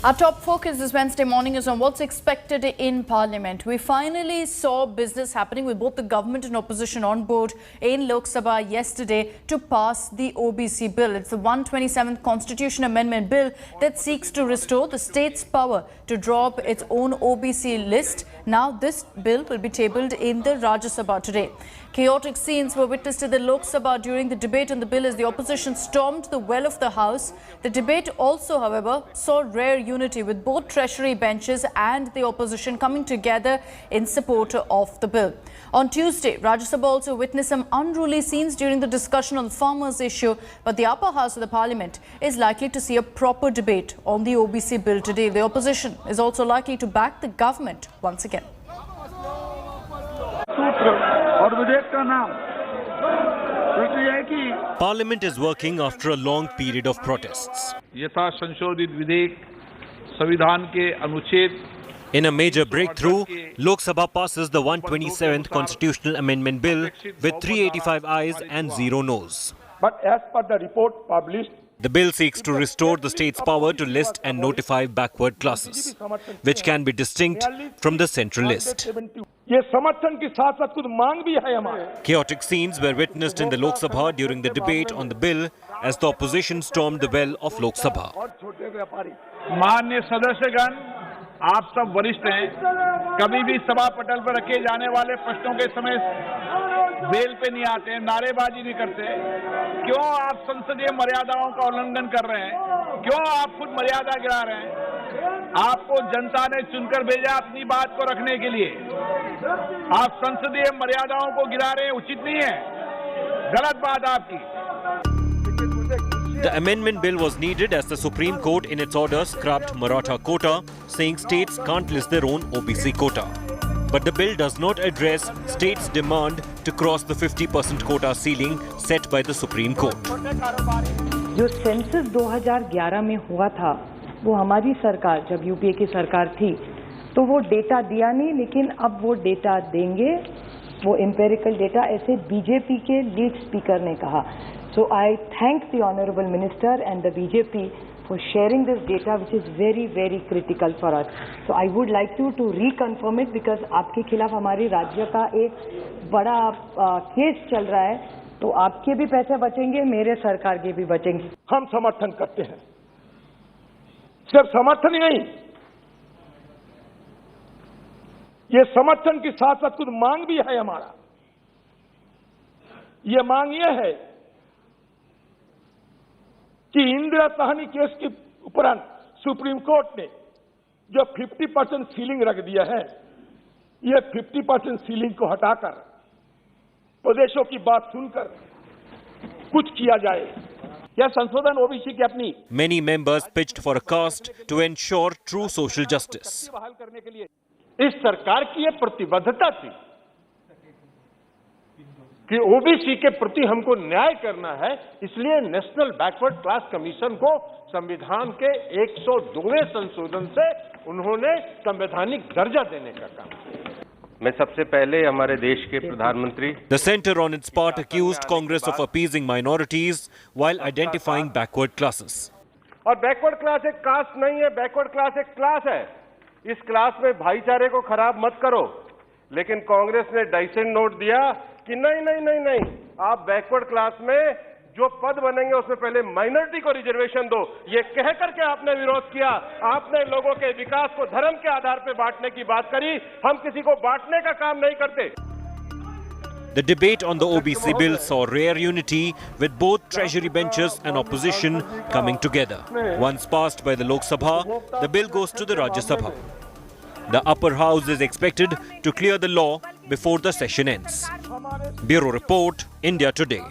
Our top focus this Wednesday morning is on what's expected in Parliament. We finally saw business happening with both the government and opposition on board in Lok Sabha yesterday to pass the OBC bill. It's the 127th Constitution Amendment Bill that seeks to restore the state's power to draw up its own OBC list. Now this bill will be tabled in the Rajya Sabha today. Chaotic scenes were witnessed in the Lok Sabha during the debate on the bill as the opposition stormed the well of the House. The debate also, however, saw rare unity with both Treasury benches and the opposition coming together in support of the bill. On Tuesday, Rajya Sabha also witnessed some unruly scenes during the discussion on the farmers' issue, but the upper house of the parliament is likely to see a proper debate on the OBC bill today. The opposition is also likely to back the government once again. Parliament is working after a long period of protests. In a major breakthrough, Lok Sabha passes the 127th Constitutional Amendment Bill with 385 ayes and 0 noes. But as per the report published, the bill seeks to restore the state's power to list and notify backward classes, which can be distinct from the central list. Chaotic scenes were witnessed in the Lok Sabha during the debate on the bill as the opposition stormed the well of Lok Sabha. माननीय सदस्यगण, आप सब वरिष्ठ हैं, कभी भी सभा पटल पर रखे जाने वाले प्रश्नों के समय बेल पे नहीं आते हैं, नारेबाजी नहीं करते। क्यों आप संसदीय मर्यादाओं का उल्लंघन कर रहे हैं? क्यों आप खुद मर्यादा गिरा रहे हैं? आपको जनता ने चुनकर भेजा अपनी बात को रखने के लिए। आप संसदीय मर्यादाओं को गिरा रहे हैं, उचित नहीं है, गलत बात आपकी। The amendment bill was needed as the Supreme Court in its order scrapped Maratha quota, saying states can't list their own OBC quota. But the bill does not address states' demand to cross the 50% quota ceiling set by the Supreme Court. जो census 2011 में हुआ था, वो हमारी सरकार, जब UPA की सरकार थी, तो वो डेटा दिया नहीं, लेकिन अब वो डेटा देंगे, वो एम्पेरिकल डेटा, ऐसे बीजेपी के लीड स्पीकर ने कहा. So I thank the Honorable Minister and the BJP for sharing this data, which is very, very critical for us. So I would like you to reconfirm it because आपके खिलाफ हमारी राज्य का एक बड़ा case चल रहा है, तो आपके भी पैसे बचेंगे, मेरे सरकार के भी बचेंगे. हम समर्थन करते हैं, सिर्फ समर्थन ही नहीं, ये समर्थन के साथ साथ कुछ मांग भी है हमारा. ये मांग ये है कि इंदिरा साहनी केस के उपरांत सुप्रीम कोर्ट ने जो 50% सीलिंग रख दिया है, ये 50% सीलिंग को हटाकर प्रदेशों की बात सुनकर कुछ किया जाए. यह संशोधन ओबीसी की अपनी. Many members pitched for a caste to ensure true social justice. बहाल करने के लिए इस सरकार की ये प्रतिबद्धता थी कि ओबीसी के प्रति हमको न्याय करना है, इसलिए नेशनल बैकवर्ड क्लास कमीशन को संविधान के 102वें संशोधन से उन्होंने संवैधानिक दर्जा देने का काम किया. मैं सबसे पहले हमारे देश के प्रधानमंत्री. The centre on its part accused Congress of appeasing minorities while identifying backward classes. और बैकवर्ड क्लास एक कास्ट नहीं है, बैकवर्ड क्लास एक क्लास है. इस क्लास में भाईचारे को खराब मत करो. लेकिन कांग्रेस ने डाइसेंट नोट दिया कि नहीं, आप बैकवर्ड क्लास में जो पद बनेंगे उसमें पहले माइनॉरिटी को रिजर्वेशन दो. ये कह करके आपने विरोध किया. आपने लोगों के विकास को धर्म के आधार पर बांटने की बात करी. हम किसी को बांटने का काम नहीं करते. The debate on the OBC bill saw rare unity with both Treasury benches and opposition coming together. Once passed by the Lok Sabha, the bill goes to the Rajya Sabha. The upper house is expected to clear the law before the session ends. Bureau Report, India Today.